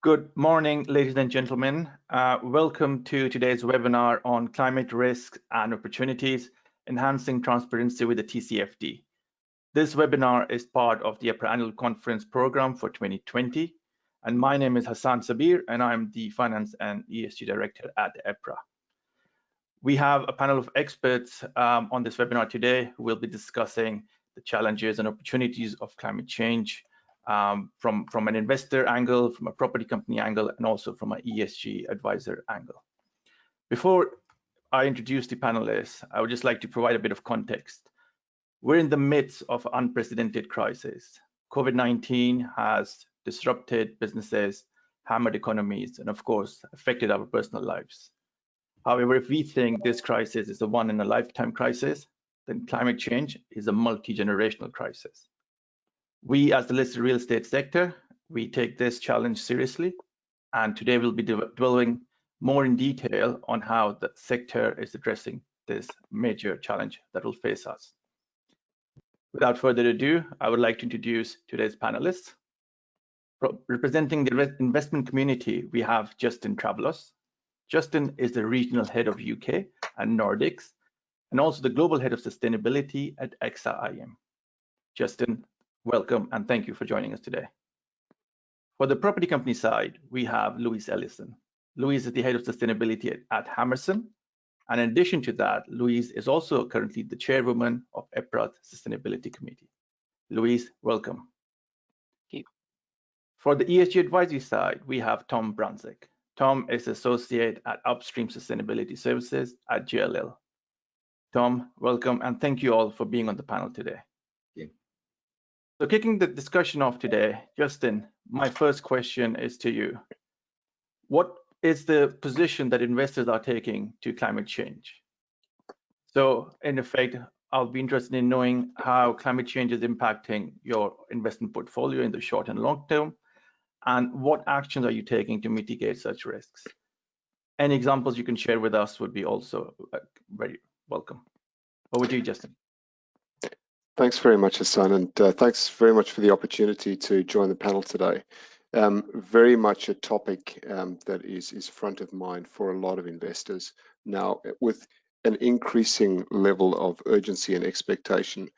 Good morning, ladies and gentlemen. Welcome to today's webinar on climate risks and opportunities, enhancing transparency with the TCFD. This webinar is part of the EPRA annual conference program for 2020. And my name is Hassan Sabir, and I'm the Finance and ESG Director at EPRA. We have a panel of experts on this webinar today who will be discussing the challenges and opportunities of climate change, from an investor angle, from a property company angle, and also from an ESG advisor angle. Before I introduce the panelists, I would just like to provide a bit of context. We're in the midst of unprecedented crisis. COVID-19 has disrupted businesses, hammered economies, and of course, affected our personal lives. However, if we think this crisis is a one-in-a-lifetime crisis, then climate change is a multi-generational crisis. We, as the listed real estate sector, we take this challenge seriously, and today we'll be delving more in detail on how the sector is addressing this major challenge that will face us. Without further ado, I would like to introduce today's panelists. Representing the investment community, we have Justin Travlos. Justin is the Regional Head of UK and Nordics, and also the Global Head of Sustainability at AXA IM. Justin, welcome and thank you for joining us today. For the property company side, we have Louise Ellison. Louise is the Head of Sustainability at Hammerson. And in addition to that, Louise is also currently the Chairwoman of EPRA's Sustainability Committee. Louise, welcome. Thank you. For the ESG advisory side, we have Tom Branczik. Tom is Associate at Upstream Sustainability Services at JLL. Tom, welcome and thank you all for being on the panel today. So kicking the discussion off today, Justin, my first question is to you. What is the position that investors are taking to climate change? So in effect, I'll be interested in knowing how climate change is impacting your investment portfolio in the short and long term, and what actions are you taking to mitigate such risks? Any examples you can share with us would be also very welcome. Over to you, Justin. Thanks very much, Hassan, and thanks very much for the opportunity to join the panel today. Very much a topic that is front of mind for a lot of investors now, with an increasing level of urgency and expectation,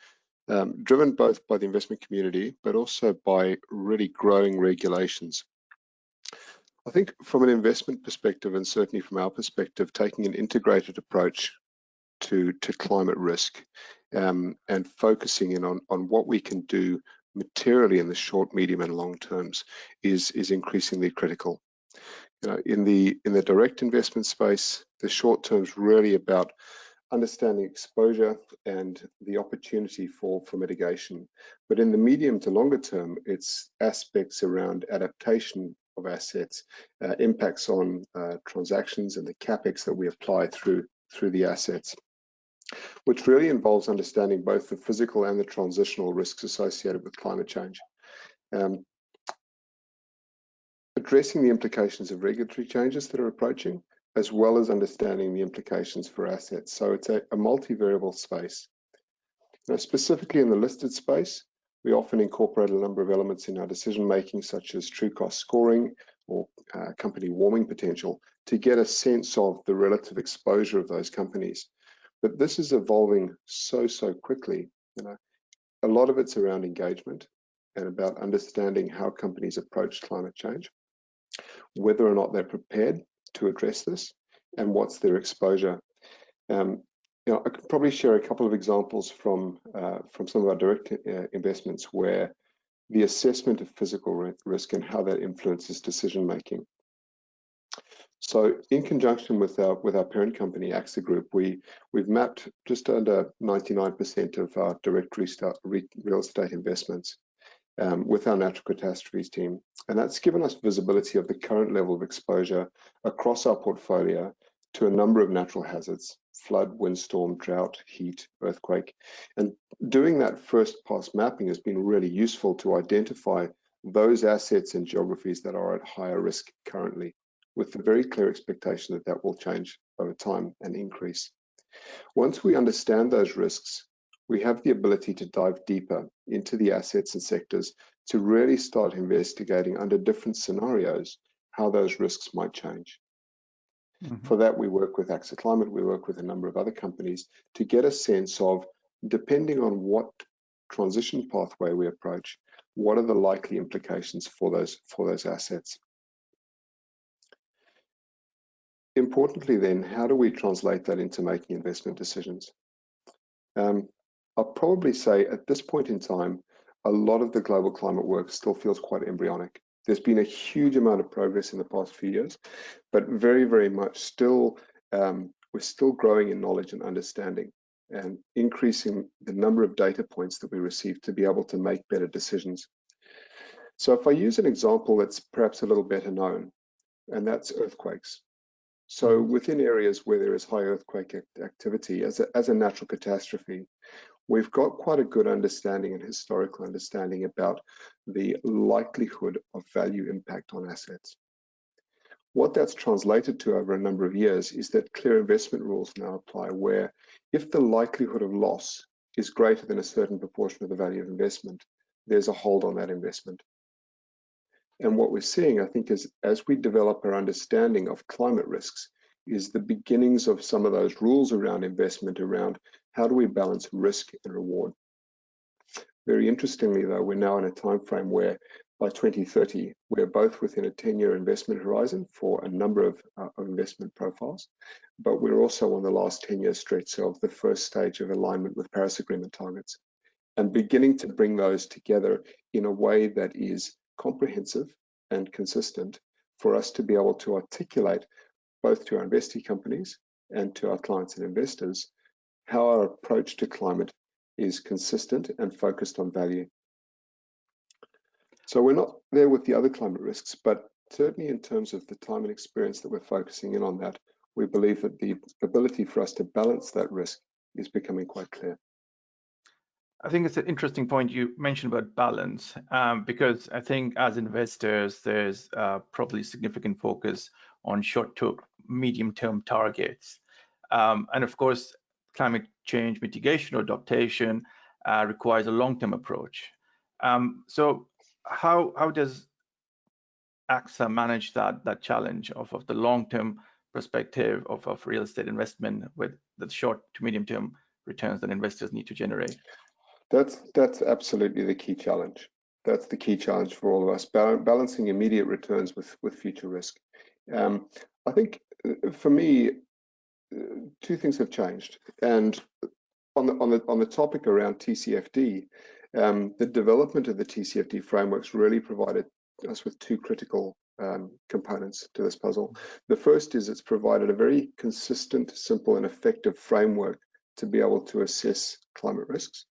driven both by the investment community, but also by really growing regulations. I think from an investment perspective, and certainly from our perspective, taking an integrated approach to climate risk, and focusing in on what we can do materially in the short, medium, and long terms is increasingly critical. You know, in the direct investment space, the short term is really about understanding exposure and the opportunity for mitigation. But in the medium to longer term, it's aspects around adaptation of assets, impacts on transactions, and the capex that we apply through the assets, which really involves understanding both the physical and the transitional risks associated with climate change. Addressing the implications of regulatory changes that are approaching, as well as understanding the implications for assets. So it's a multivariable space. Now, specifically in the listed space, we often incorporate a number of elements in our decision making, such as true cost scoring or company warming potential, to get a sense of the relative exposure of those companies. But this is evolving so quickly. You know, a lot of it's around engagement and about understanding how companies approach climate change, whether or not they're prepared to address this, and what's their exposure. You know, I could probably share a couple of examples from some of our direct investments where the assessment of physical risk and how that influences decision making. So in conjunction with our parent company, AXA Group, we've mapped just under 99% of our direct real estate investments with our natural catastrophes team. And that's given us visibility of the current level of exposure across our portfolio to a number of natural hazards: flood, windstorm, drought, heat, earthquake. And doing that first pass mapping has been really useful to identify those assets and geographies that are at higher risk currently, with the very clear expectation that that will change over time and increase. Once we understand those risks, we have the ability to dive deeper into the assets and sectors to really start investigating under different scenarios how those risks might change. For that, we work with AXA Climate, we work with a number of other companies to get a sense of, depending on what transition pathway we approach, what are the likely implications for those assets. Importantly then, how do we translate that into making investment decisions? I'll probably say at this point in time, a lot of the global climate work still feels quite embryonic. There's been a huge amount of progress in the past few years, but very, very much still, we're still growing in knowledge and understanding and increasing the number of data points that we receive to be able to make better decisions. So if I use an example that's perhaps a little better known, and that's earthquakes. So within areas where there is high earthquake activity as a natural catastrophe, we've got quite a good understanding and historical understanding about the likelihood of value impact on assets. What that's translated to over a number of years is that clear investment rules now apply, where if the likelihood of loss is greater than a certain proportion of the value of investment, there's a hold on that investment. And what we're seeing, I think, is as we develop our understanding of climate risks, is the beginnings of some of those rules around investment, around how do we balance risk and reward. Very interestingly, though, we're now in a time frame where by 2030, we're both within a 10-year investment horizon for a number of investment profiles, but we're also on the last 10-year stretch of the first stage of alignment with Paris Agreement targets, and beginning to bring those together in a way that is comprehensive and consistent for us to be able to articulate both to our investee companies and to our clients and investors how our approach to climate is consistent and focused on value. So we're not there with the other climate risks, but certainly in terms of the time and experience that we're focusing in on that, we believe that the ability for us to balance that risk is becoming quite clear. I think it's an interesting point you mentioned about balance, because I think as investors, there's probably significant focus on short to medium-term targets. And of course, climate change mitigation or adaptation requires a long-term approach. So how does AXA manage that challenge of the long-term perspective of real estate investment with the short to medium-term returns that investors need to generate? That's absolutely the key challenge. That's the key challenge for all of us, balancing immediate returns with future risk. I think for me, two things have changed. And on the topic around TCFD, the development of the TCFD frameworks really provided us with two critical components to this puzzle. The first is it's provided a very consistent, simple, and effective framework to be able to assess climate risks.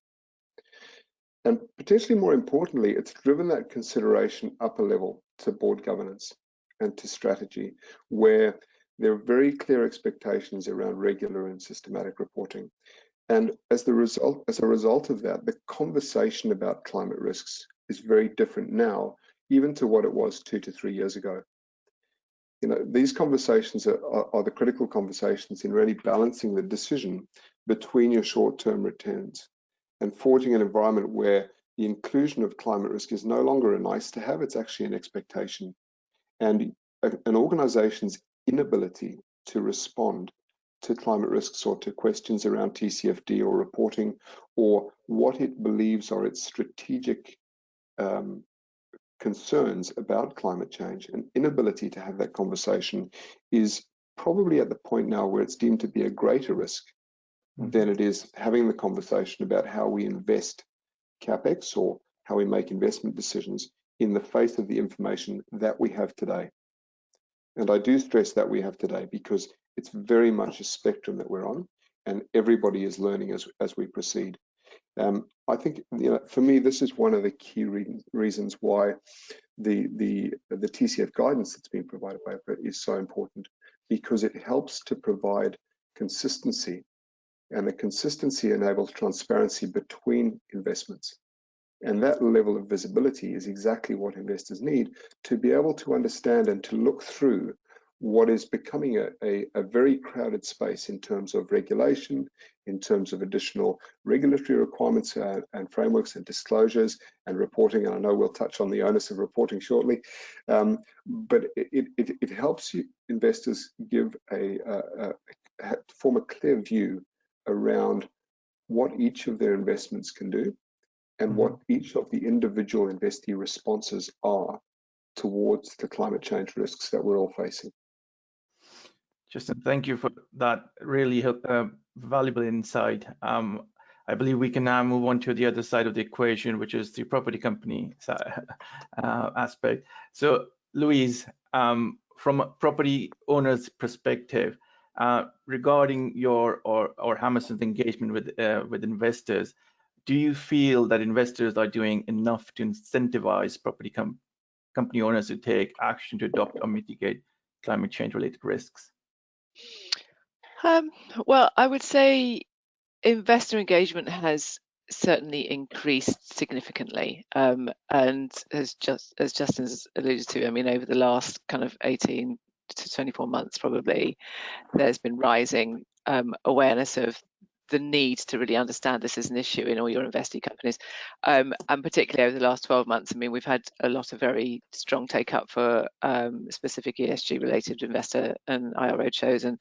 And potentially more importantly, it's driven that consideration up a level to board governance and to strategy, where there are very clear expectations around regular and systematic reporting. And as a result of that, the conversation about climate risks is very different now, even to what it was 2 to 3 years ago. You know, these conversations are the critical conversations in really balancing the decision between your short-term returns and forging an environment where the inclusion of climate risk is no longer a nice to have, it's actually an expectation. And an organization's inability to respond to climate risks or to questions around TCFD or reporting or what it believes are its strategic concerns about climate change, an inability to have that conversation is probably at the point now where it's deemed to be a greater risk than it is having the conversation about how we invest CapEx or how we make investment decisions in the face of the information that we have today. And I do stress that we have today because it's very much a spectrum that we're on and everybody is learning as we proceed. I think, you know, for me, this is one of the key reasons why the TCF guidance that's been provided by EPRA is so important, because it helps to provide consistency. And the consistency enables transparency between investments. And that level of visibility is exactly what investors need to be able to understand and to look through what is becoming a very crowded space in terms of regulation, in terms of additional regulatory requirements and frameworks and disclosures and reporting. And I know we'll touch on the onus of reporting shortly, but it helps you investors give form a clear view around what each of their investments can do and what each of the individual investee responses are towards the climate change risks that we're all facing. Justin, thank you for that really valuable insight. I believe we can now move on to the other side of the equation, which is the property company aspect. So, Louise, from a property owner's perspective, regarding your or Hammerson's engagement with investors, do you feel that investors are doing enough to incentivize property company owners to take action to adopt or mitigate climate change related risks? Well, I would say investor engagement has certainly increased significantly, and as Justin's alluded to, I mean, over the last kind of 18 to 24 months, probably, there's been rising awareness of the need to really understand this as an issue in all your investee companies, and particularly over the last 12 months. I mean, we've had a lot of very strong take up for specific ESG related investor and IR roadshows,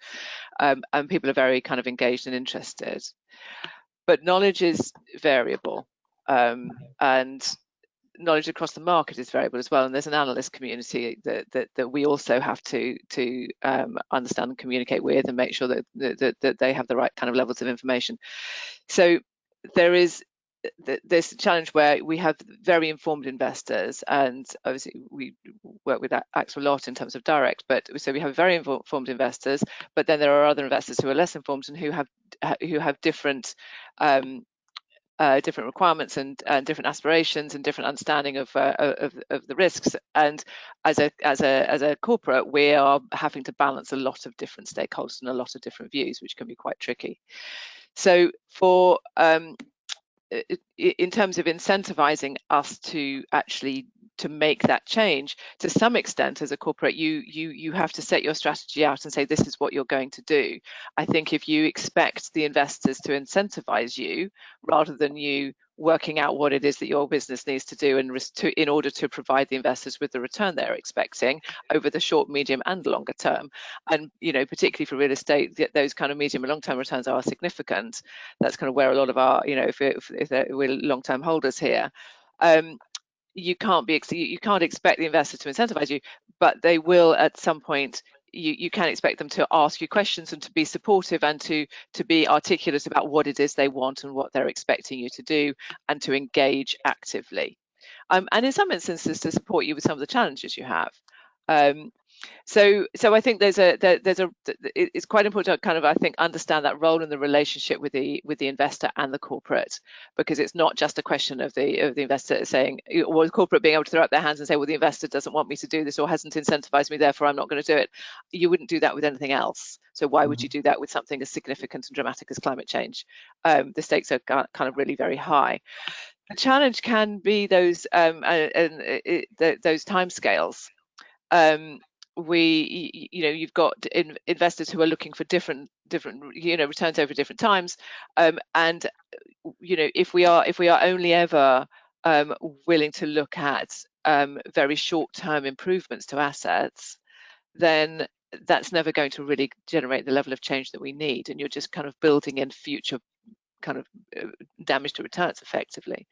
and people are very kind of engaged and interested. But knowledge is variable, and knowledge across the market is variable as well. And there's an analyst community that we also have to understand and communicate with, and make sure that they have the right kind of levels of information. So there's a challenge where we have very informed investors, and obviously we work with AXA a lot in terms of direct, but so we have very informed investors, but then there are other investors who are less informed and who have different different requirements and different aspirations and different understanding of the risks. And as a corporate, we are having to balance a lot of different stakeholders and a lot of different views, which can be quite tricky. So for in terms of incentivizing us to actually to make that change, to some extent as a corporate, you have to set your strategy out and say, this is what you're going to do. I think if you expect the investors to incentivize you rather than you working out what it is that your business needs to do in order to provide the investors with the return they're expecting over the short, medium and longer term, and particularly for real estate, those kind of medium and long-term returns are significant. That's kind of where a lot of our, if we're long-term holders here, you can't expect the investors to incentivize you, but they will at some point. You can expect them to ask you questions and to be supportive and to be articulate about what it is they want and what they're expecting you to do, and to engage actively, and in some instances to support you with some of the challenges you have. So I think it's quite important to kind of, I think, understand that role in the relationship with the investor and the corporate, because it's not just a question of the investor saying, or the corporate being able to throw up their hands and say, well, the investor doesn't want me to do this or hasn't incentivized me, therefore I'm not going to do it. You wouldn't do that with anything else. So why would you do that with something as significant and dramatic as climate change? The stakes are kind of really very high. The challenge can be those timescales. You've got investors who are looking for different returns over different times, and if we are only ever willing to look at very short-term improvements to assets, then that's never going to really generate the level of change that we need, and you're just kind of building in future kind of damage to returns effectively.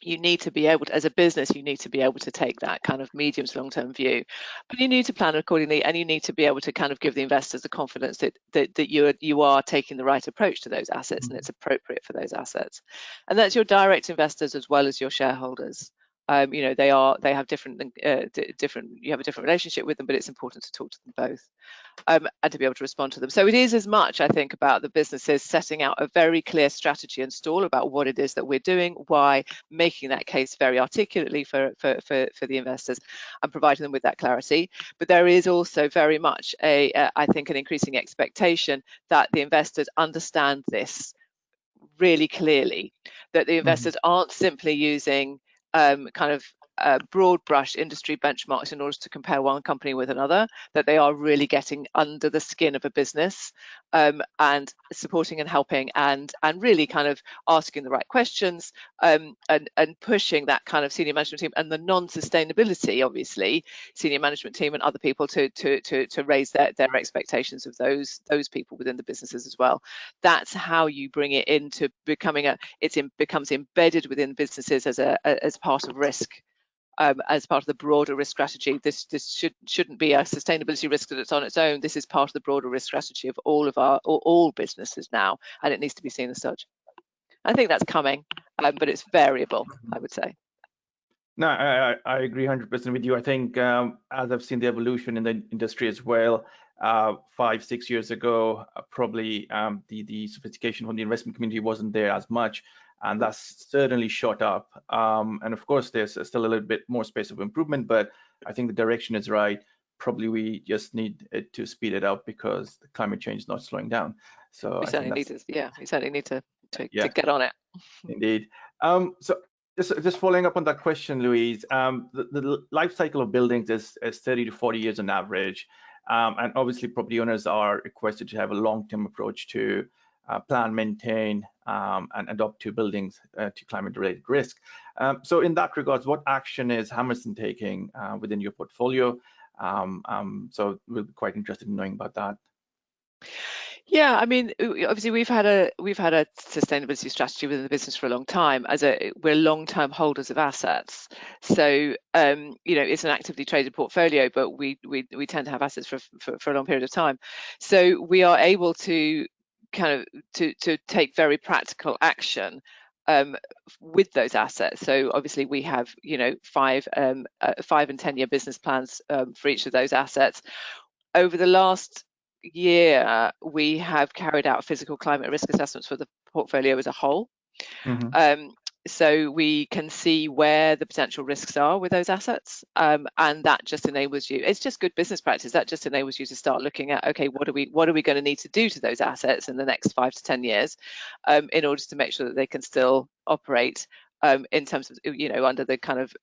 You need to be able to, as a business, you need to be able to take that kind of medium to long-term view, but you need to plan accordingly, and you need to be able to kind of give the investors the confidence that you are taking the right approach to those assets, and it's appropriate for those assets. And that's your direct investors as well as your shareholders. They have different. You have a different relationship with them, but it's important to talk to them both, and to be able to respond to them. So it is as much, I think, about the businesses setting out a very clear strategy and stall about what it is that we're doing, why, making that case very articulately for the investors, and providing them with that clarity. But there is also very much I think, an increasing expectation that the investors understand this really clearly, that the investors aren't simply using kind of broad brush industry benchmarks in order to compare one company with another, that they are really getting under the skin of a business, and supporting and helping and really kind of asking the right questions, and pushing that kind of senior management team and the non-sustainability, obviously, senior management team and other people to raise their expectations of those people within the businesses as well. That's how you bring it into becoming becomes embedded within businesses as part of risk, as part of the broader risk strategy. This shouldn't be a sustainability risk that it's on its own. This is part of the broader risk strategy of all businesses now, and it needs to be seen as such. I think that's coming, but it's variable, I would say. No, I agree 100% with you. I think as I've seen the evolution in the industry as well, 5-6 years ago, probably the sophistication from the investment community wasn't there as much, and that's certainly shot up. And of course, there's still a little bit more space of improvement, but I think the direction is right. Probably we just need it to speed it up because the climate change is not slowing down. So we certainly need to get on it. Indeed. So just following up on that question, Louise, the life cycle of buildings is 30 to 40 years on average. And obviously property owners are requested to have a long-term approach to plan, maintain, and adopt to buildings to climate-related risk. So in that regards, what action is Hammerson taking within your portfolio? So we'll be quite interested in knowing about that. Yeah, I mean, obviously we've had a sustainability strategy within the business for a long time. We're long-term holders of assets, so you know, it's an actively traded portfolio, but we tend to have assets for a long period of time. So we are able to kind of to take very practical action with those assets. So obviously we have, you know, 5 and 10-year business plans for each of those assets. Over the last year, we have carried out physical climate risk assessments for the portfolio as a whole. Mm-hmm. So we can see where the potential risks are with those assets, and that just enables you, it's just good business practice, that just enables you to start looking at, okay, what are we going to need to do to those assets in the next 5 to 10 years in order to make sure that they can still operate in terms of, you know, under the kind of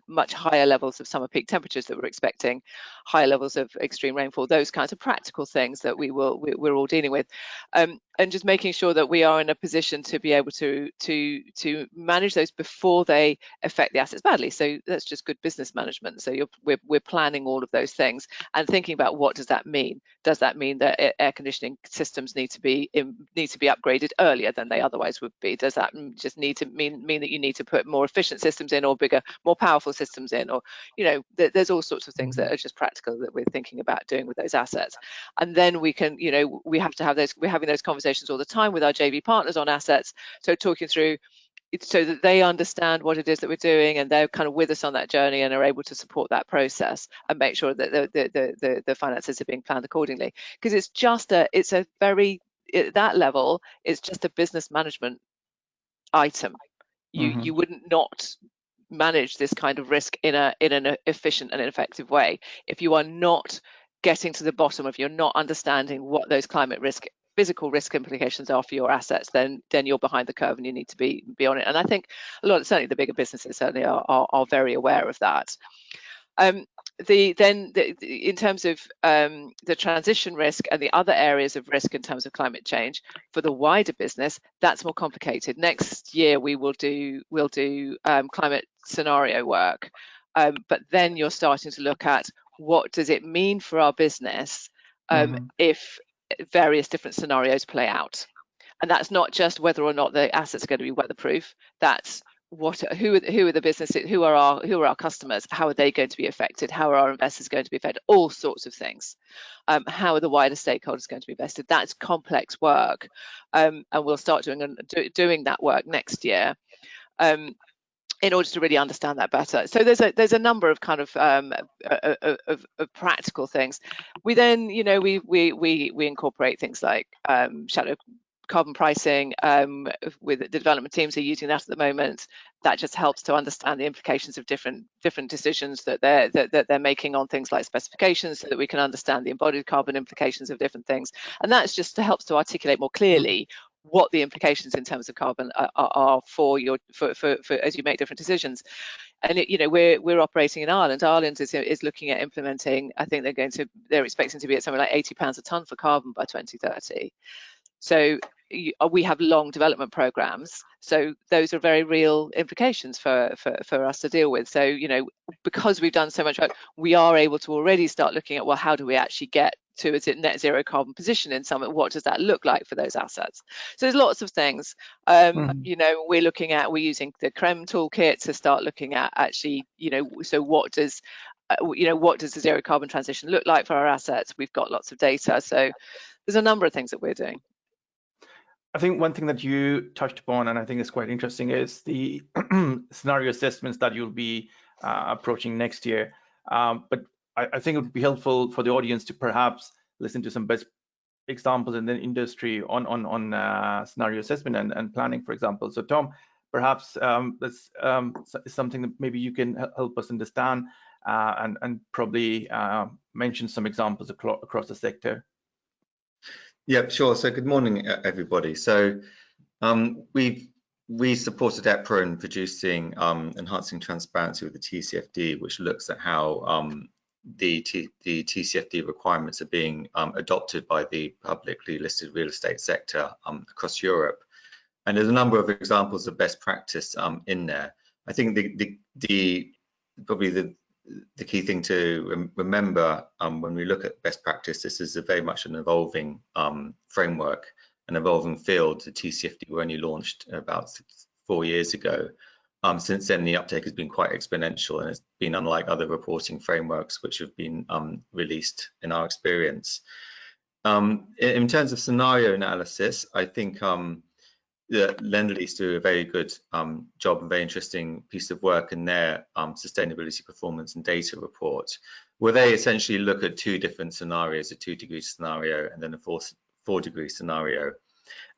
much higher levels of summer peak temperatures that we're expecting, higher levels of extreme rainfall, those kinds of practical things that we're all dealing with, and just making sure that we are in a position to be able to manage those before they affect the assets badly. So that's just good business management. So we're planning all of those things and thinking about, what does that mean? Does that mean that air conditioning systems need to be upgraded earlier than they otherwise would be? Does that just need to mean that you need to put more efficient systems in, or bigger, more powerful systems in, or, you know, there's all sorts of things that are just practical that we're thinking about doing with those assets. And then we can, you know, we have to have those, we're having those conversations all the time with our JV partners on assets, so talking through so that they understand what it is that we're doing, and they're kind of with us on that journey and are able to support that process and make sure that the finances are being planned accordingly. Because it's just at that level, it's just a business management item. You wouldn't not manage this kind of risk in an efficient and effective way if you are not getting to the bottom, if you're not understanding what those physical risk implications are for your assets, then you're behind the curve and you need to be on it. And I think certainly the bigger businesses certainly are very aware of that. In terms of the transition risk and the other areas of risk in terms of climate change for the wider business, that's more complicated. Next year we'll do climate scenario work, but then you're starting to look at, what does it mean for our business if various different scenarios play out? And that's not just whether or not the assets are going to be weatherproof. That's who are the businesses, who are our customers, how are they going to be affected, how are our investors going to be affected, all sorts of things. How are the wider stakeholders going to be invested? That's complex work, and we'll start doing that work next year in order to really understand that better. So there's a number of kind of practical things. We then, you know, we incorporate things like shadow carbon pricing with the development teams are using that at the moment. That just helps to understand the implications of different decisions that they're making on things like specifications, so that we can understand the embodied carbon implications of different things. And that's just helps to articulate more clearly what the implications in terms of carbon are for as you make different decisions. And we're operating in Ireland. Ireland is looking at implementing. I think they're expecting to be at something like £80 a tonne for carbon by 2030. So we have long development programs. So those are very real implications for us to deal with. So because we've done so much work, we are able to already start looking at, well, how do we actually get to a net zero carbon position in some? What does that look like for those assets? So there's lots of things. We're using the CREM toolkit to start looking at actually, so what does the zero carbon transition look like for our assets? We've got lots of data. So there's a number of things that we're doing. I think one thing that you touched upon, and I think is quite interesting, is the scenario assessments that you'll be approaching next year. But I think it would be helpful for the audience to perhaps listen to some best examples in the industry on scenario assessment and planning, for example. So Tom, perhaps that's something that maybe you can help us understand and probably mention some examples across the sector. Yeah, sure. So good morning, everybody. So we supported EPRA in producing Enhancing Transparency with the TCFD, which looks at how the TCFD requirements are being adopted by the publicly listed real estate sector across Europe. And there's a number of examples of best practice in there. I think probably the key thing to remember when we look at best practice, this is very much an evolving framework, an evolving field. The TCFD were only launched about 4 years ago. Since then, the uptake has been quite exponential, and it's been unlike other reporting frameworks which have been released in our experience. In terms of scenario analysis, I think the Lendlease do a very good job and very interesting piece of work in their sustainability performance and data report, where they essentially look at 2 different scenarios, a 2-degree scenario and then a 4-degree scenario.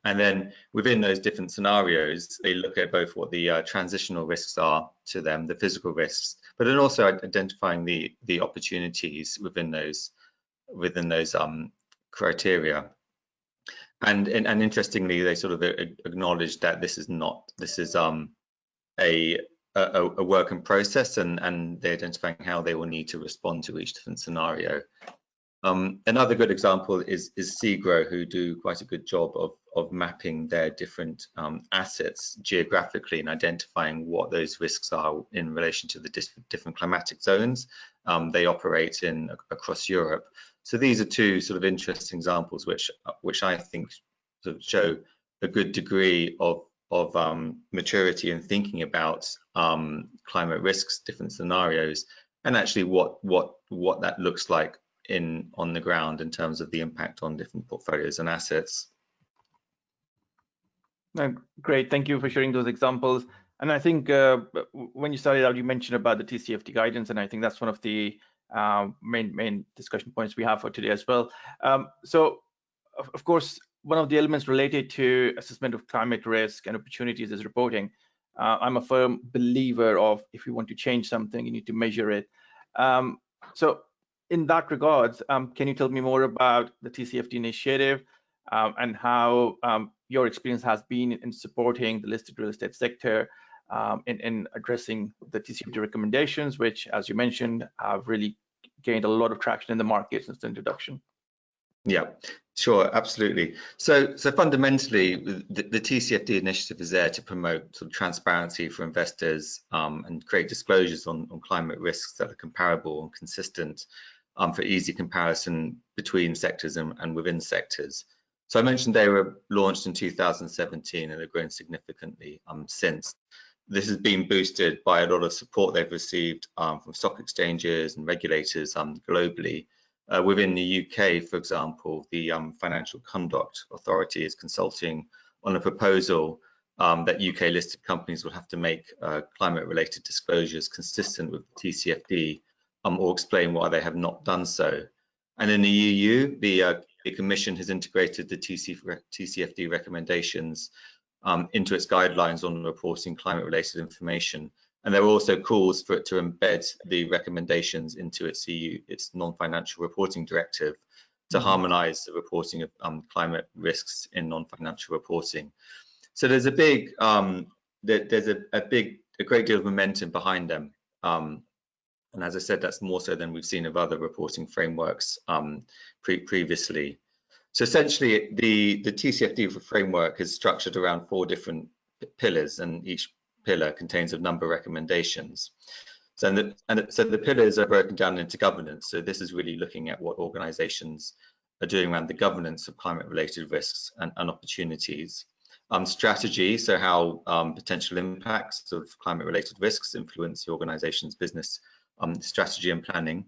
And then within those different scenarios, they look at both what the transitional risks are to them, the physical risks, but then also identifying the opportunities within those criteria. And interestingly, they sort of acknowledge that this is a work in process, and they're identifying how they will need to respond to each different scenario. Another good example is SEGRO, who do quite a good job of mapping their different assets geographically and identifying what those risks are in relation to the different climatic zones they operate in across Europe. So these are 2 sort of interesting examples which I think sort of show a good degree of maturity in thinking about climate risks, different scenarios, and actually what that looks like on the ground in terms of the impact on different portfolios and assets. Great, thank you for sharing those examples. And I think when you started out, you mentioned about the TCFD guidance, and I think that's one of the main discussion points we have for today as well. So, of course, one of the elements related to assessment of climate risk and opportunities is reporting. I'm a firm believer of, if you want to change something, you need to measure it. So in that regards, can you tell me more about the TCFD initiative and how your experience has been in supporting the listed real estate sector in addressing the TCFD recommendations, which, as you mentioned, have really gained a lot of traction in the market since the introduction? Yeah, sure, absolutely. So fundamentally, the TCFD initiative is there to promote sort of transparency for investors and create disclosures on climate risks that are comparable and consistent for easy comparison between sectors and within sectors. So I mentioned they were launched in 2017 and have grown significantly since. This has been boosted by a lot of support they've received from stock exchanges and regulators globally. Within the UK, for example, the Financial Conduct Authority is consulting on a proposal that UK listed companies will have to make climate-related disclosures consistent with TCFD or explain why they have not done so. And in the EU, the Commission has integrated the TCFD recommendations into its guidelines on reporting climate-related information. And there are also calls for it to embed the recommendations into its non-financial reporting directive to harmonise the reporting of climate risks in non-financial reporting. So there's a great deal of momentum behind them. And as I said, that's more so than we've seen of other reporting frameworks previously. So essentially, the TCFD framework is structured around 4 different pillars, and each pillar contains a number of recommendations. So the pillars are broken down into governance. So this is really looking at what organizations are doing around the governance of climate-related risks and opportunities. Strategy, so how potential impacts of climate-related risks influence the organization's business strategy and planning.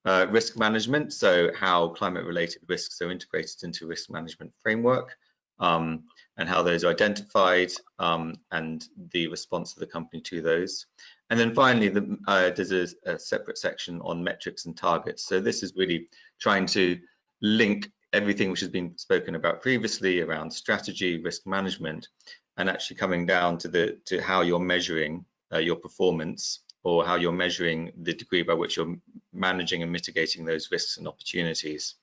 Risk management, so how climate-related risks are integrated into risk management framework, and how those are identified, and the response of the company to those. And then finally, there's a separate section on metrics and targets. So this is really trying to link everything which has been spoken about previously around strategy, risk management, and actually coming down to how you're measuring your performance, or how you're measuring the degree by which you're managing and mitigating those risks and opportunities.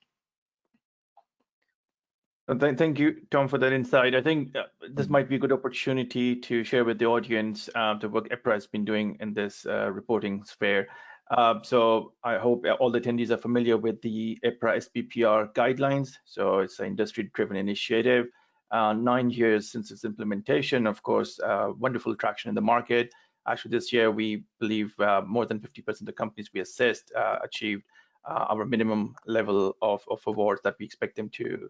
Thank you, Tom, for that insight. I think this might be a good opportunity to share with the audience the work EPRA has been doing in this reporting sphere. So I hope all the attendees are familiar with the EPRA SBPR guidelines. So it's an industry-driven initiative. 9 years since its implementation, of course, wonderful traction in the market. Actually, this year, we believe more than 50% of the companies we assessed achieved our minimum level of awards that we expect them to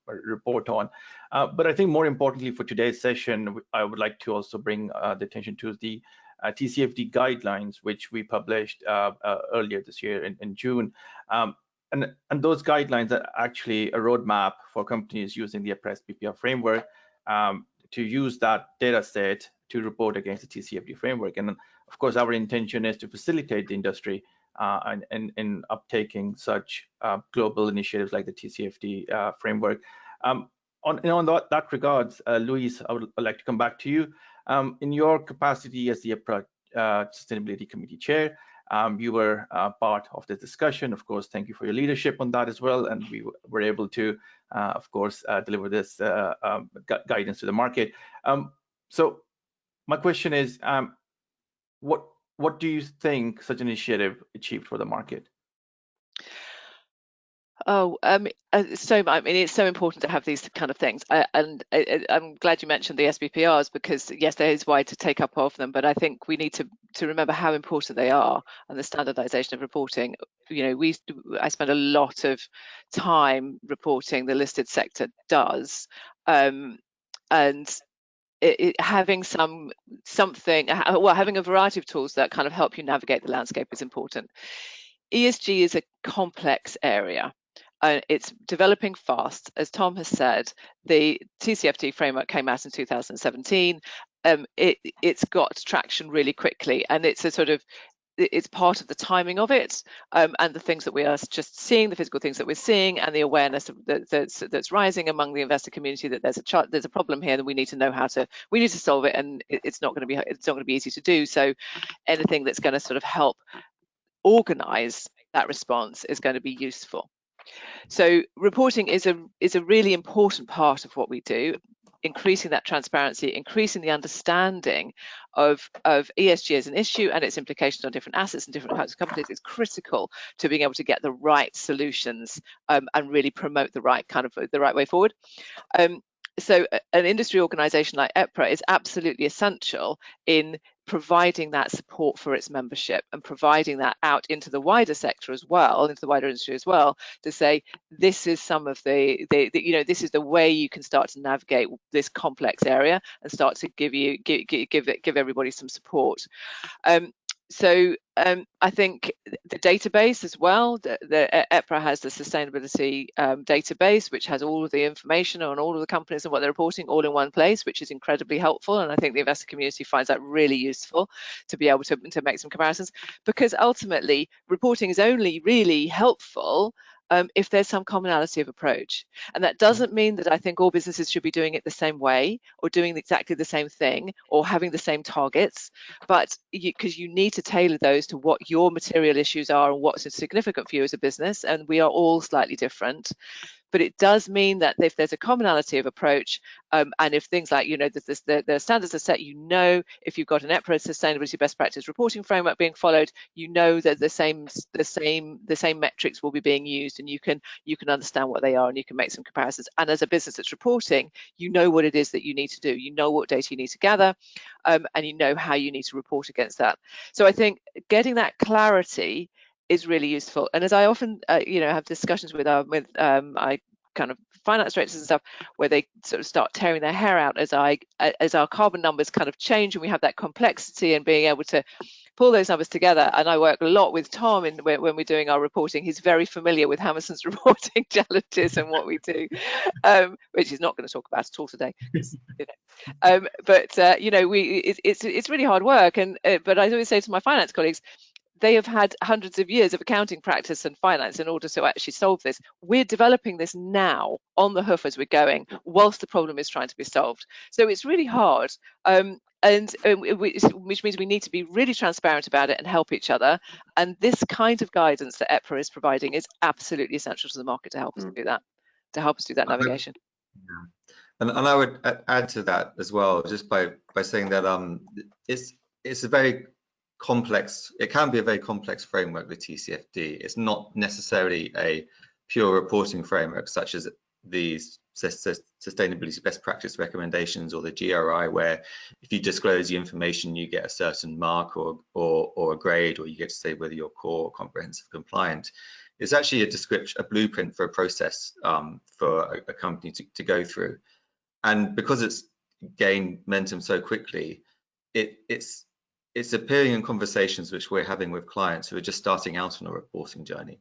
report on. But I think more importantly for today's session, I would like to also bring the attention to the Tcfd Guidelines, which we published earlier this year in June. And those guidelines are actually a roadmap for companies using the EPRA SBPR framework to use that data set to report against the Tcfd framework. And of course, our intention is to facilitate the industry in uptaking such global initiatives like the Tcfd framework. On that regards, Louise, I would like to come back to you. In your capacity as the EPRA Sustainability Committee Chair, you were part of this discussion. Of course, thank you for your leadership on that as well. And we were able to, of course, deliver this guidance to the market. So my question is, what do you think such an initiative achieved for the market? Oh, I mean, it's so important to have these kind of things, and I'm glad you mentioned the SBPRs, because yes, there is wide to take up of them, but I think we need to remember how important they are and the standardization of reporting. You know, I spend a lot of time reporting the listed sector does, and having having a variety of tools that kind of help you navigate the landscape is important. ESG is a complex area. It's developing fast. As Tom has said, the Tcfd framework came out in 2017. It's got traction really quickly, and it's part of the timing of it, and the things that we are just seeing, the physical things that we're seeing, and the awareness that's rising among the investor community that there's a problem here, and we need to solve it, and it's not going to be easy to do. So anything that's going to sort of help organize that response is going to be useful. So reporting is a really important part of what we do. Increasing that transparency, increasing the understanding of ESG as an issue and its implications on different assets and different types of companies is critical to being able to get the right solutions and really promote the right way forward. So an industry organisation like EPRA is absolutely essential in providing that support for its membership and providing that out into the wider sector as well, into the wider industry as well, to say this is some of this is the way you can start to navigate this complex area and start to give everybody some support. So I think the database as well, the EPRA has the sustainability database, which has all of the information on all of the companies and what they're reporting all in one place, which is incredibly helpful. And I think the investor community finds that really useful to be able to make some comparisons, because ultimately reporting is only really helpful if there's some commonality of approach. And that doesn't mean that I think all businesses should be doing it the same way or doing exactly the same thing or having the same targets, but because you need to tailor those to what your material issues are and what's significant for you as a business, and we are all slightly different. but it does mean that if there's a commonality of approach, and if things like, the standards are set, if you've got an EPRA sustainability best practice reporting framework being followed, that the same metrics will be being used, and you can understand what they are, and you can make some comparisons. And as a business that's reporting, you know what it is that you need to do, you know what data you need to gather, and you know how you need to report against that. So I think getting that clarity is really useful. And as I often have discussions with I kind of finance directors and stuff, where they sort of start tearing their hair out as our carbon numbers kind of change, and we have that complexity and being able to pull those numbers together. And I work a lot with Tom when we're doing our reporting. He's very familiar with Hammerson's reporting challenges and what we do, which he's not going to talk about at all today. It's really hard work. But I always say to my finance colleagues, they have had hundreds of years of accounting practice and finance in order to actually solve this. We're developing this now on the hoof as we're going, whilst the problem is trying to be solved. So it's really hard, which means we need to be really transparent about it and help each other. And this kind of guidance that EPRA is providing is absolutely essential to the market to help us do that, navigation. And I would add to that as well, just by saying that it's a very complex, it can be a very complex framework, the TCFD. It's not necessarily a pure reporting framework such as these sustainability best practice recommendations or the GRI, where if you disclose the information you get a certain mark or a grade, or you get to say whether you're core or comprehensive compliant. It's actually a description, a blueprint for a process for a company to go through. And because it's gained momentum so quickly, it's appearing in conversations which we're having with clients who are just starting out on a reporting journey.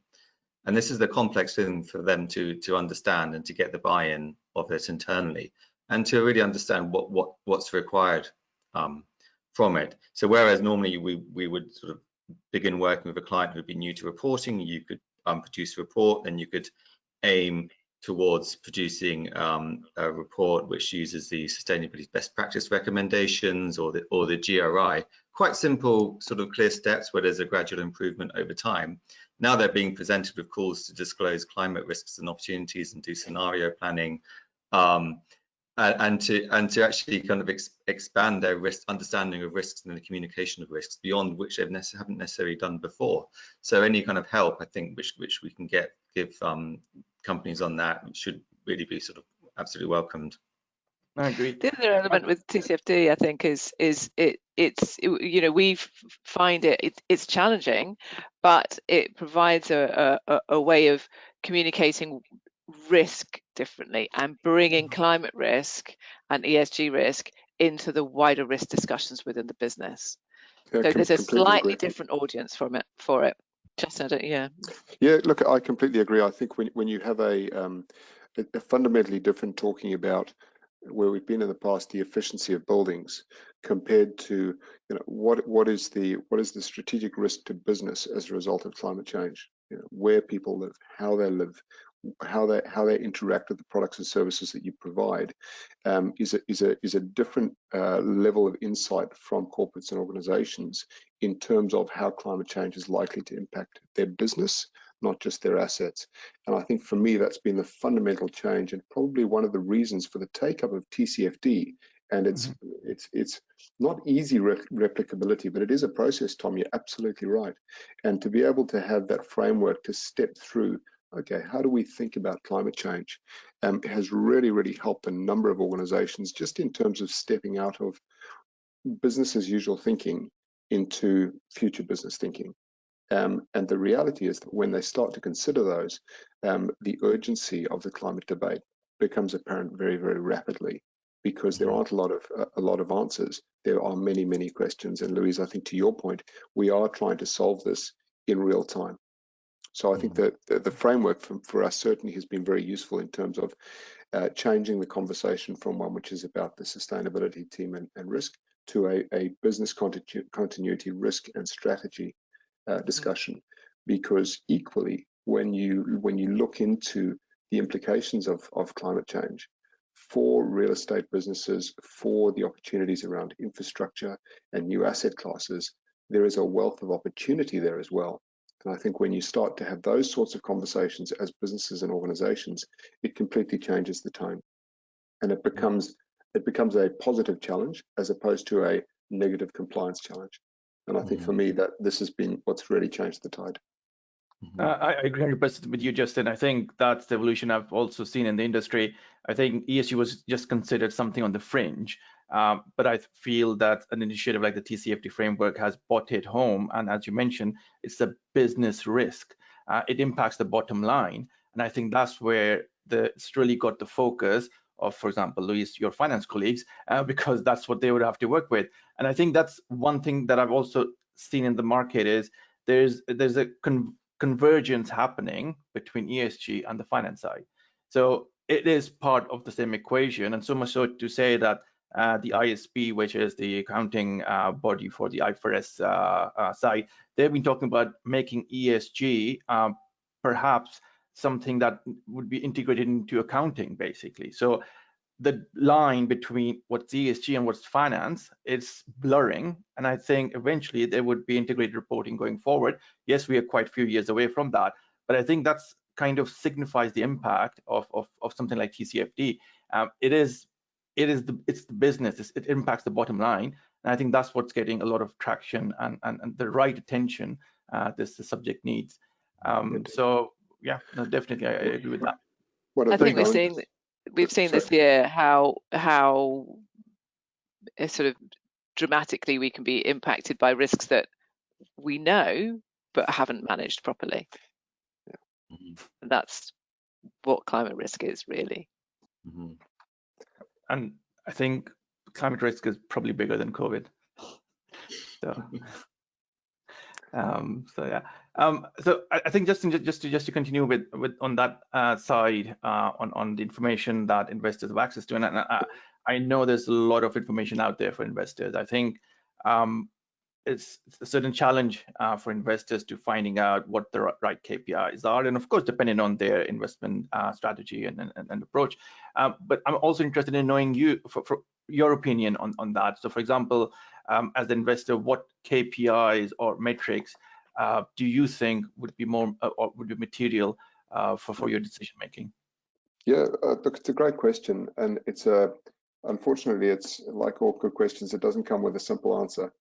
And this is the complex thing for them to understand and to get the buy-in of it internally, and to really understand what's required from it. So whereas normally we would sort of begin working with a client who would be new to reporting, you could produce a report, then you could aim towards producing a report which uses the sustainability best practice recommendations or the GRI. Quite simple, sort of clear steps where there's a gradual improvement over time. Now they're being presented with calls to disclose climate risks and opportunities and do scenario planning, and to actually kind of expand their understanding of risks and the communication of risks beyond which they haven't necessarily done before. So any kind of help, I think, which we can give companies on that should really be sort of absolutely welcomed. I agree. The other element with TCFD, I think, we find it's challenging, but it provides a way of communicating risk differently and bringing climate risk and ESG risk into the wider risk discussions within the business. Yeah, so there's a slightly different audience for it. Justin, Yeah, look, I completely agree. I think when you have a fundamentally different talking about where we've been in the past, the efficiency of buildings, compared to what is the strategic risk to business as a result of climate change, where people live, how they live, how they interact with the products and services that you provide, is a different level of insight from corporates and organizations in terms of how climate change is likely to impact their business, not just their assets. And I think for me, that's been the fundamental change, and probably one of the reasons for the take-up of TCFD. And it's not easy replicability, but it is a process, Tom. You're absolutely right. And to be able to have that framework to step through, okay, how do we think about climate change, has really, really helped a number of organizations just in terms of stepping out of business as usual thinking into future business thinking. And the reality is that when they start to consider those, the urgency of the climate debate becomes apparent very, very rapidly, because there aren't a lot of answers. There are many, many questions. And Louise, I think to your point, we are trying to solve this in real time. So I think that the framework for us certainly has been very useful in terms of changing the conversation from one which is about the sustainability team and risk to a business continuity risk and strategy discussion. Because equally, when you look into the implications of climate change for real estate businesses, for the opportunities around infrastructure and new asset classes, there is a wealth of opportunity there as well. And I think when you start to have those sorts of conversations as businesses and organizations, it completely changes the tone. And it becomes a positive challenge as opposed to a negative compliance challenge. And I think for me that this has been what's really changed the tide. I agree 100% with you, Justin. I think that's the evolution I've also seen in the industry. I think ESG was just considered something on the fringe, but I feel that an initiative like the Tcfd framework has brought it home. And as you mentioned, it's a business risk. It impacts the bottom line. And I think that's where it's really got the focus of, for example, Louise, your finance colleagues, because that's what they would have to work with. And I think that's one thing that I've also seen in the market is there's a convergence happening between ESG and the finance side. So it is part of the same equation, and so much so to say that the ISP, which is the accounting body for the IFRS side, they've been talking about making ESG perhaps something that would be integrated into accounting, basically. So the line between what's ESG and what's finance is blurring, and I think eventually there would be integrated reporting going forward. Yes, we are quite a few years away from that, but I think that's kind of signifies the impact of something like TCFD. It's the business, it impacts the bottom line, and I think that's what's getting a lot of traction and the right attention the subject needs. So yeah, no, definitely I agree with that. I think we've seen this year how sort of dramatically we can be impacted by risks that we know but haven't managed properly. And that's what climate risk is, really. And I think climate risk is probably bigger than COVID. So yeah. So I think just to continue with on that side on the information that investors have access to, and I know there's a lot of information out there for investors. I think it's a certain challenge for investors to finding out what the right KPIs are, and of course depending on their investment strategy and approach. But I'm also interested in knowing for your opinion on that. So for example, as an investor, what KPIs or metrics do you think would be more or would be material for your decision making? Yeah, look, it's a great question, and unfortunately it's like all good questions, it doesn't come with a simple answer.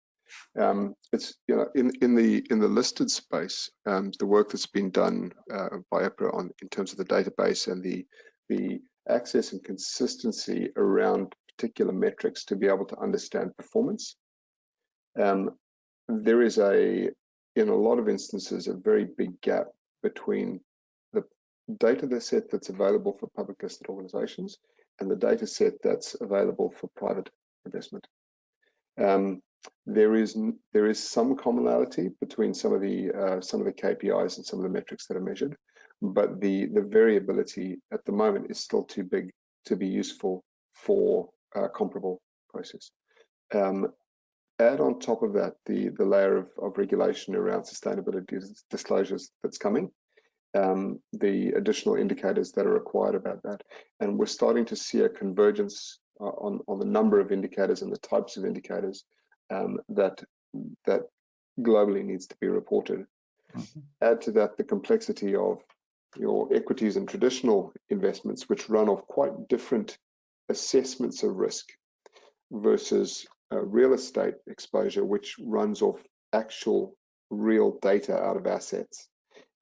It's, you know, in the listed space, the work that's been done by EPRA in terms of the database and the access and consistency around particular metrics to be able to understand performance. There is in a lot of instances, a very big gap between the data set that's available for public listed organizations and the data set that's available for private investment. There is some commonality between some of the KPIs and some of the metrics that are measured, but the variability at the moment is still too big to be useful for a comparable process. Add on top of that the layer of regulation around sustainability disclosures that's coming, the additional indicators that are required about that, and we're starting to see a convergence on the number of indicators and the types of indicators that globally needs to be reported. Add to that the complexity of your equities and traditional investments, which run off quite different assessments of risk versus real estate exposure, which runs off actual real data out of assets.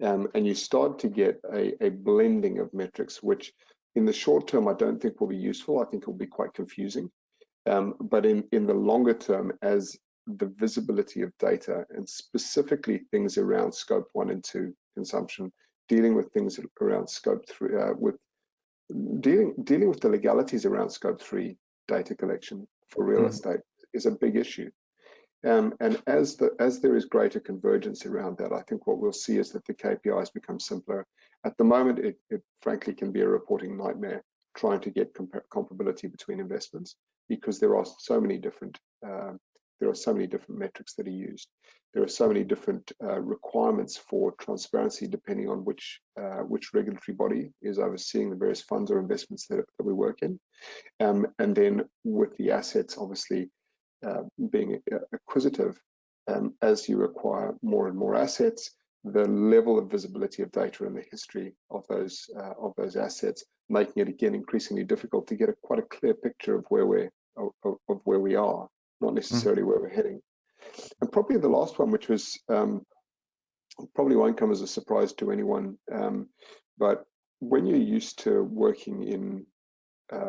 And you start to get a blending of metrics, which in the short term, I don't think will be useful. I think it will be quite confusing. But in the longer term, as the visibility of data and specifically things around scope 1 and 2 consumption, dealing with things around scope 3, dealing with the legalities around scope 3 data collection for real estate is a big issue. And as there is greater convergence around that, I think what we'll see is that the KPIs become simpler. At the moment, it frankly can be a reporting nightmare trying to get comparability between investments, because there are so many different metrics that are used. There are so many different requirements for transparency depending on which regulatory body is overseeing the various funds or investments that we work in. And then with the assets, obviously, being acquisitive, as you acquire more and more assets, the level of visibility of data and the history of those assets, making it again increasingly difficult to get quite a clear picture of where we are, not necessarily where we're heading. And probably the last one, which was probably won't come as a surprise to anyone, but when you're used to working in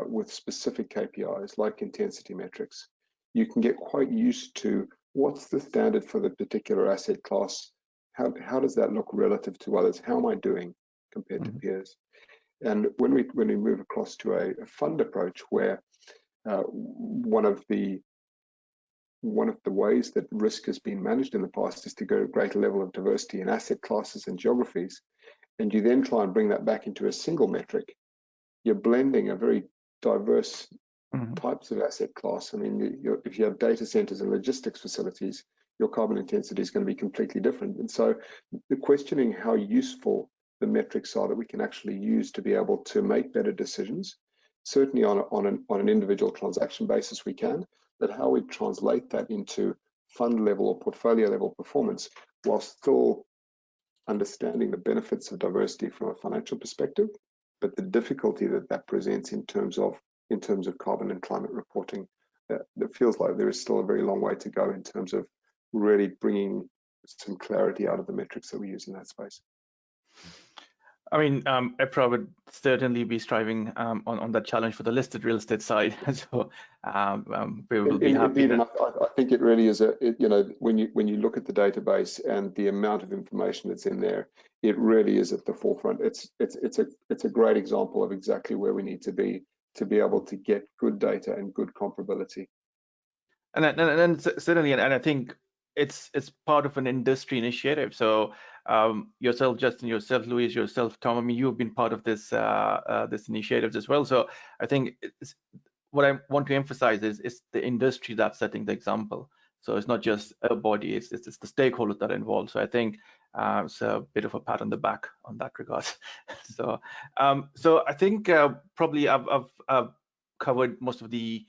with specific KPIs like intensity metrics, you can get quite used to what's the standard for the particular asset class. How does that look relative to others? How am I doing compared to peers? And when we move across to a fund approach, where one of the ways that risk has been managed in the past is to go to a greater level of diversity in asset classes and geographies, and you then try and bring that back into a single metric, you're blending a very diverse types of asset class. I mean, if you have data centers and logistics facilities, your carbon intensity is going to be completely different. And so the questioning how useful the metrics are that we can actually use to be able to make better decisions, certainly on an individual transaction basis we can, but how we translate that into fund level or portfolio level performance while still understanding the benefits of diversity from a financial perspective, but the difficulty that presents in terms of carbon and climate reporting, it feels like there is still a very long way to go in terms of really bringing some clarity out of the metrics that we use in that space. I mean, EPRA would certainly be striving on that challenge for the listed real estate side. So we will be happy. Indeed, and I think it really is when you look at the database and the amount of information that's in there, it really is at the forefront. It's a great example of exactly where we need to be able to get good data and good comparability. And certainly, and I think it's part of an industry initiative. So yourself, Justin, yourself, Louise, yourself, Tom, I mean, you've been part of this this initiative as well. So I think what I want to emphasize is the industry that's setting the example. So it's not just a body, it's the stakeholders that are involved. So I think it's a bit of a pat on the back on that regard. So I think probably I've covered most of the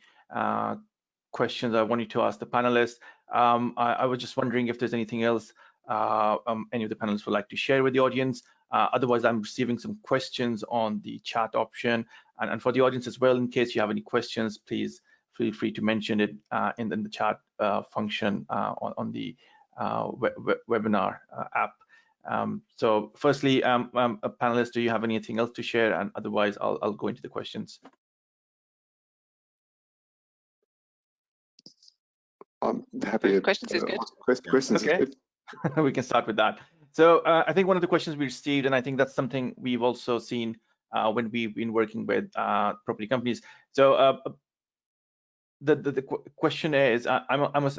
questions I wanted to ask the panelists. I was just wondering if there's anything else any of the panelists would like to share with the audience. Otherwise, I'm receiving some questions on the chat option, and for the audience as well, in case you have any questions, please feel free to mention it in the chat function on the webinar app. So firstly, panelists, do you have anything else to share? And otherwise, I'll go into the questions. I'm happy to questions is good. Questions okay. is good. We can start with that. So I think one of the questions we received, and I think that's something we've also seen when we've been working with property companies. So the question is, I'm a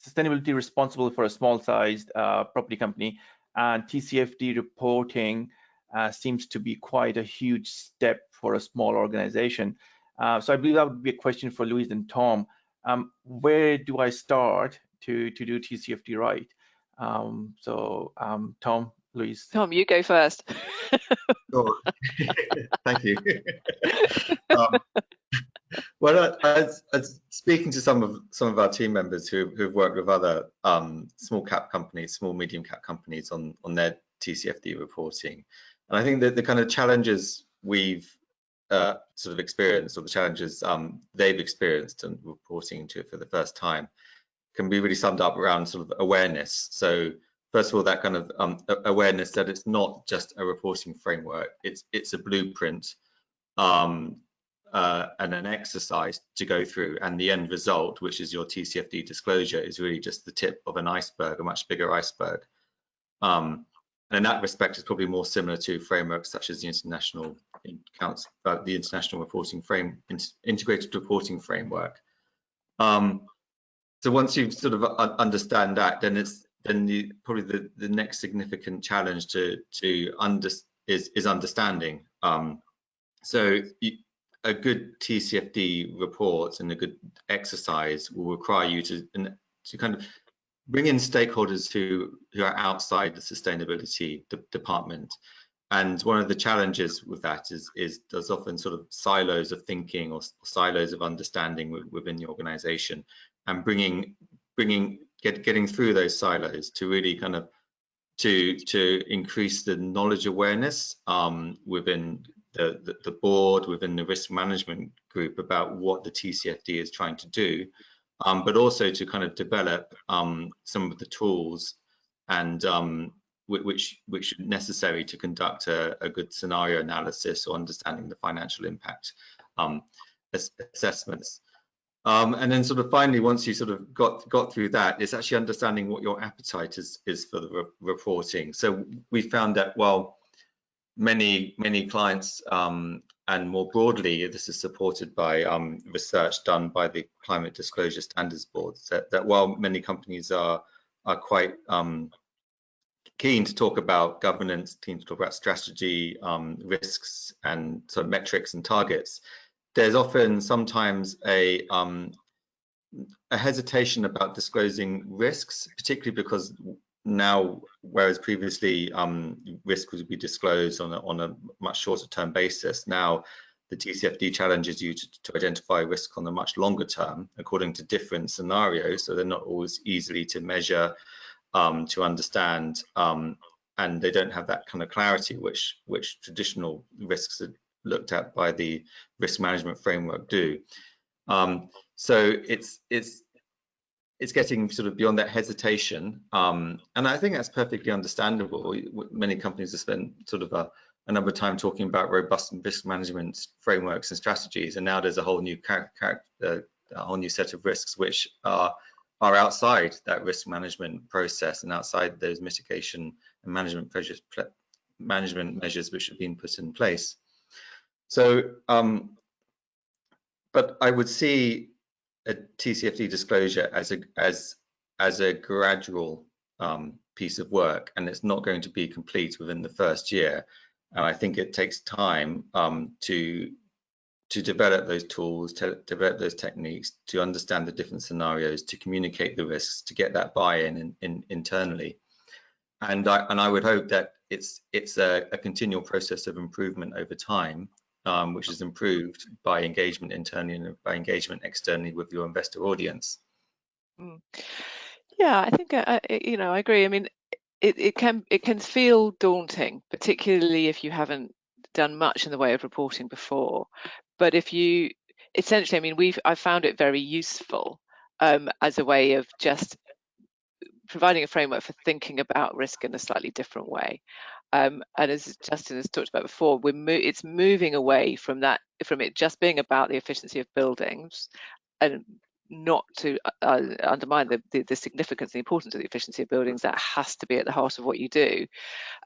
sustainability responsible for a small-sized property company, and TCFD reporting seems to be quite a huge step for a small organization. So I believe that would be a question for Louise and Tom. Where do I start to do TCFD right? Tom, Louise. Tom, you go first. Sure. Thank you. Well, as speaking to some of our team members who've worked with other small medium cap companies on their TCFD reporting, and I think that the kind of challenges we've sort of experienced, or the challenges they've experienced and reporting into it for the first time, can be really summed up around sort of awareness. So first of all, that kind of awareness that it's not just a reporting framework, it's a blueprint and an exercise to go through, and the end result, which is your TCFD disclosure, is really just the tip of an iceberg, a much bigger iceberg. And in that respect, it's probably more similar to frameworks such as the International Integrated Reporting Framework. So once you sort of understand that, then probably the next significant challenge is understanding. So a good TCFD report and a good exercise will require you to kind of bring in stakeholders who are outside the sustainability department. And one of the challenges with that is there's often sort of silos of thinking or silos of understanding within the organization, and getting through those silos to really kind of to increase the knowledge awareness within the board, within the risk management group about what the TCFD is trying to do, but also to kind of develop some of the tools and which are necessary to conduct a good scenario analysis or understanding the financial impact assessments. And then sort of finally, once you sort of got through that, it's actually understanding what your appetite is for the reporting. So we found that, well, many clients and more broadly, this is supported by research done by the Climate Disclosure Standards Board, that while many companies are quite keen to talk about governance, keen to talk about strategy, risks, and sort of metrics and targets, there's often sometimes a hesitation about disclosing risks, particularly because now, whereas previously risk would be disclosed on a much shorter term basis, now the TCFD challenges you to identify risk on a much longer term according to different scenarios, so they're not always easily to measure, to understand, and they don't have that kind of clarity which traditional risks are looked at by the risk management framework do. So it's getting sort of beyond that hesitation, and I think that's perfectly understandable. Many companies have spent sort of a number of time talking about robust risk management frameworks and strategies, and now there's a whole new set of risks which are outside that risk management process and outside those mitigation and management measures which have been put in place. So, but I would see a TCFD disclosure as a gradual piece of work, and it's not going to be complete within the first year. And I think it takes time to develop those tools, to develop those techniques, to understand the different scenarios, to communicate the risks, to get that buy-in internally. And I would hope that it's a continual process of improvement over time, which is improved by engagement internally and by engagement externally with your investor audience. Yeah, I think you know, I agree. I mean, it can feel daunting, particularly if you haven't done much in the way of reporting before. But if you essentially, I mean, I found it very useful as a way of just providing a framework for thinking about risk in a slightly different way. And as Justin has talked about before, it's moving away from it just being about the efficiency of buildings, and not to undermine the significance and the importance of the efficiency of buildings. That has to be at the heart of what you do.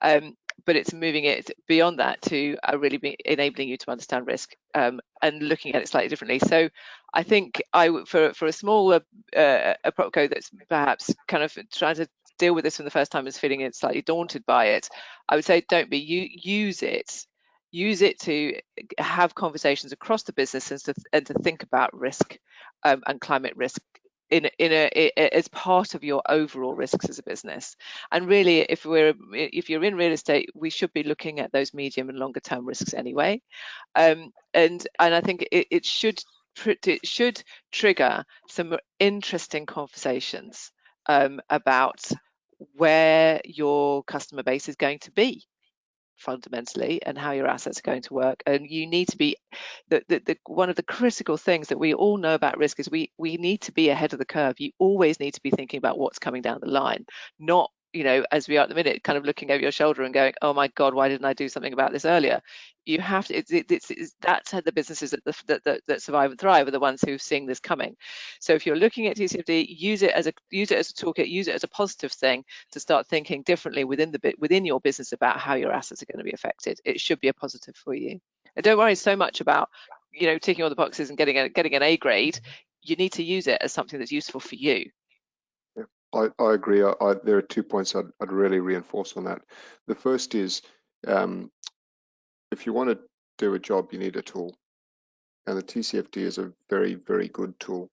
But it's moving it beyond that to really be enabling you to understand risk and looking at it slightly differently. So I think for a smaller a propco that's perhaps kind of trying to deal with this for the first time, is feeling it slightly daunted by it, I would say don't be. Use it to have conversations across the business and to think about risk and climate risk as part of your overall risks as a business. And really, if you're in real estate, we should be looking at those medium and longer term risks anyway. And I think it should trigger some interesting conversations about where your customer base is going to be fundamentally and how your assets are going to work. And you need to be one of the critical things that we all know about risk is we need to be ahead of the curve. You always need to be thinking about what's coming down the line, not, you know, as we are at the minute, kind of looking over your shoulder and going, oh my God, why didn't I do something about this earlier? You have to, that's how the businesses that survive and thrive are the ones who are seeing this coming. So if you're looking at TCFD, use it as a toolkit, use it as a positive thing to start thinking differently within your business about how your assets are going to be affected. It should be a positive for you. And don't worry so much about, you know, ticking all the boxes and getting an A grade. You need to use it as something that's useful for you. I agree. There are 2 points I'd really reinforce on that. The first is, if you want to do a job, you need a tool, and the TCFD is a very, very good tool.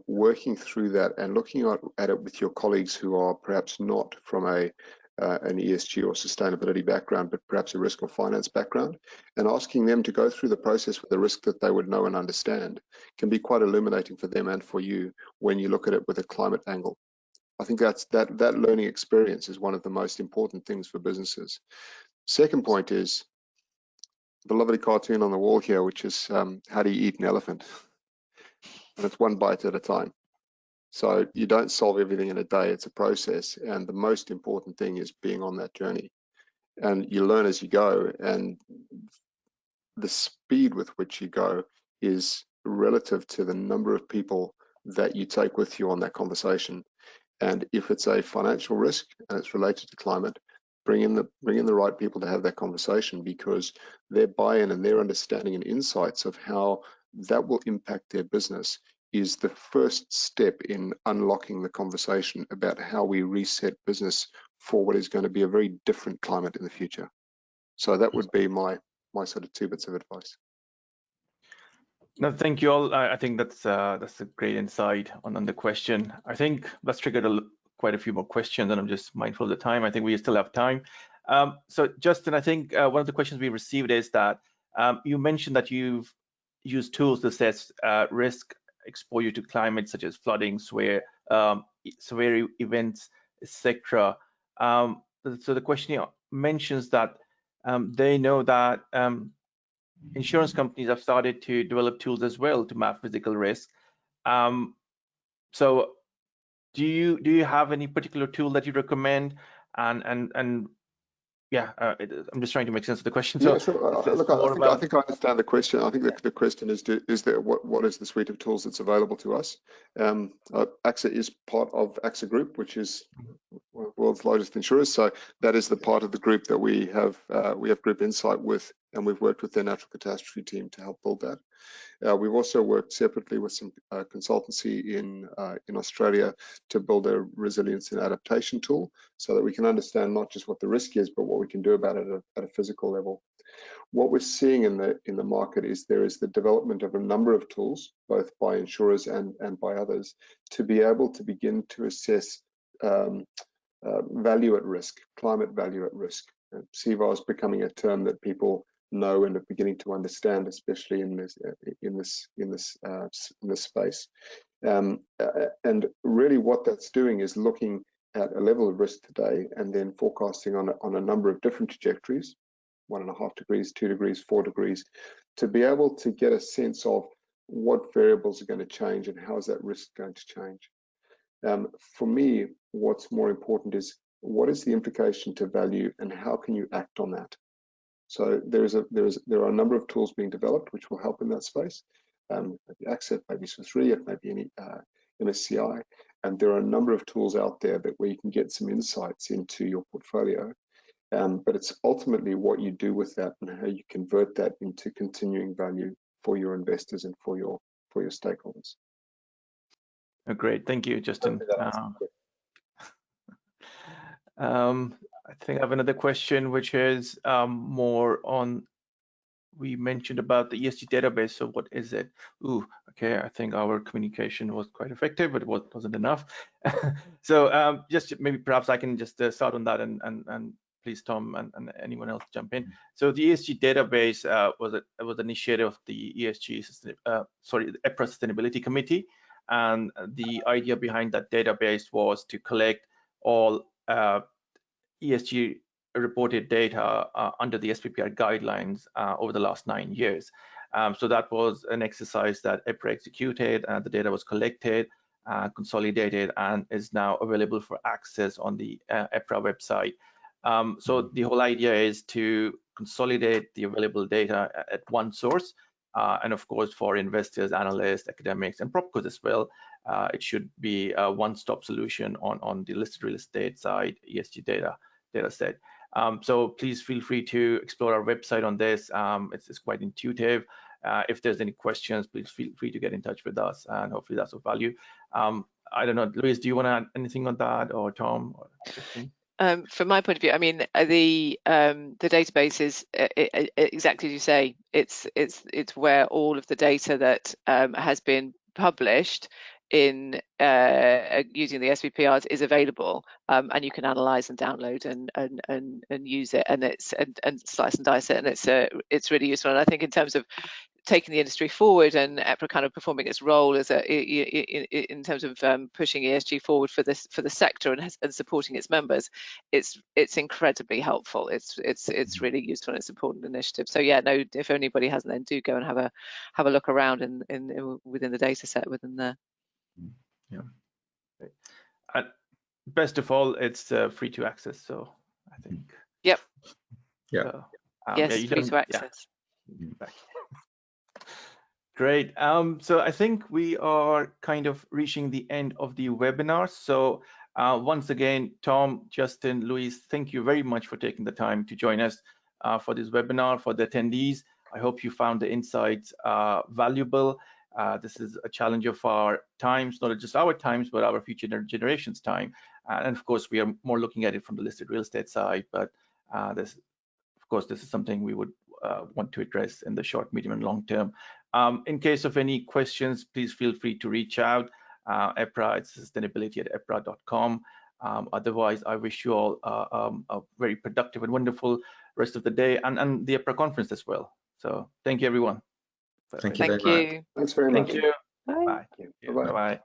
Working through that and looking at it with your colleagues who are perhaps not from an ESG or sustainability background, but perhaps a risk or finance background, and asking them to go through the process with the risk that they would know and understand can be quite illuminating for them and for you when you look at it with a climate angle. I think that learning experience is one of the most important things for businesses. Second point is the lovely cartoon on the wall here, which is how do you eat an elephant? And it's one bite at a time. So you don't solve everything in a day, it's a process. And the most important thing is being on that journey. And you learn as you go, and the speed with which you go is relative to the number of people that you take with you on that conversation. And if it's a financial risk and it's related to climate, bring in the right people to have that conversation, because their buy-in and their understanding and insights of how that will impact their business is the first step in unlocking the conversation about how we reset business for what is going to be a very different climate in the future. So that would be my sort of 2 bits of advice. No, thank you all. I think that's a great insight on the question. I think that's triggered quite a few more questions, and I'm just mindful of the time. I think we still have time. So Justin, I think one of the questions we received is that you mentioned that you've used tools to assess risk exposure to climate, such as flooding, severe events, etc. So the question mentions that they know that insurance companies have started to develop tools as well to map physical risk. So do you have any particular tool that you recommend? And yeah, I'm just trying to make sense of the question. Yeah, so sure. Look, I think I understand the question. I think the question is there what is the suite of tools that's available to us? AXA is part of AXA Group, which is one of the world's largest insurers. So that is the part of the group that we have group insight with, and we've worked with their natural catastrophe team to help build that. We've also worked separately with some consultancy in Australia to build a resilience and adaptation tool, so that we can understand not just what the risk is, but what we can do about it at a physical level. What we're seeing in the market is there is the development of a number of tools, both by insurers and by others, to be able to begin to assess value at risk, climate value at risk. CVAR is becoming a term that people know and are beginning to understand, especially in this space. And really, what that's doing is looking at a level of risk today and then forecasting on a number of different trajectories, 1.5 degrees, 2 degrees, 4 degrees, to be able to get a sense of what variables are going to change and how is that risk going to change. For me, what's more important is what is the implication to value and how can you act on that? So there are a number of tools being developed which will help in that space. Maybe AXA, maybe Swiss Re, it may be any MSCI, and there are a number of tools out there where you can get some insights into your portfolio. But it's ultimately what you do with that and how you convert that into continuing value for your investors and for your stakeholders. Oh, great, thank you, Justin. I think I have another question, which is more on, we mentioned about the ESG database. So what is it? Ooh, okay, I think our communication was quite effective, but it wasn't enough. So just maybe perhaps I can just start on that, and please, Tom and anyone else jump in. So the ESG database was an initiative of the EPRA Sustainability Committee, and the idea behind that database was to collect all ESG reported data under the SPPR guidelines over the last 9 years. So that was an exercise that EPRA executed, and the data was collected, consolidated, and is now available for access on the EPRA website. So the whole idea is to consolidate the available data at one source, and of course for investors, analysts, academics, and propcos as well. It should be a one-stop solution on the listed real estate side ESG data set. So please feel free to explore our website on this. It's quite intuitive. If there's any questions, please feel free to get in touch with us, and hopefully that's of value. I don't know, Louise, do you want to add anything on that, or Tom? Or from my point of view, I mean, the database is exactly as you say. It's where all of the data that has been published in using the SPPRs is available, and you can analyze and download and use it, and it's and slice and dice it, and it's really useful. And I think in terms of taking the industry forward, and EPRA kind of performing its role as in terms of pushing ESG forward for the sector and supporting its members. It's incredibly helpful. It's really useful and it's an important initiative. So yeah, no, if anybody hasn't, then do go and have a look around within the data set within there. Yeah. Best of all, it's free to access. So I think. Yep. Yeah. So, yes, free to access. Yeah. Great. So I think we are kind of reaching the end of the webinar. So once again, Tom, Justin, Louise, thank you very much for taking the time to join us for this webinar. For the attendees, I hope you found the insights valuable. This is a challenge of our times, not just our times, but our future generations' time. And of course, we are more looking at it from the listed real estate side. But this is something we would want to address in the short, medium, and long term. In case of any questions, please feel free to reach out. EPRA, it's sustainability@epra.com. Otherwise, I wish you all a very productive and wonderful rest of the day and the EPRA conference as well. So thank you, everyone. Thank you very much. Thank you. Thanks very much. Thank you. Bye. Bye. Bye-bye. Bye-bye.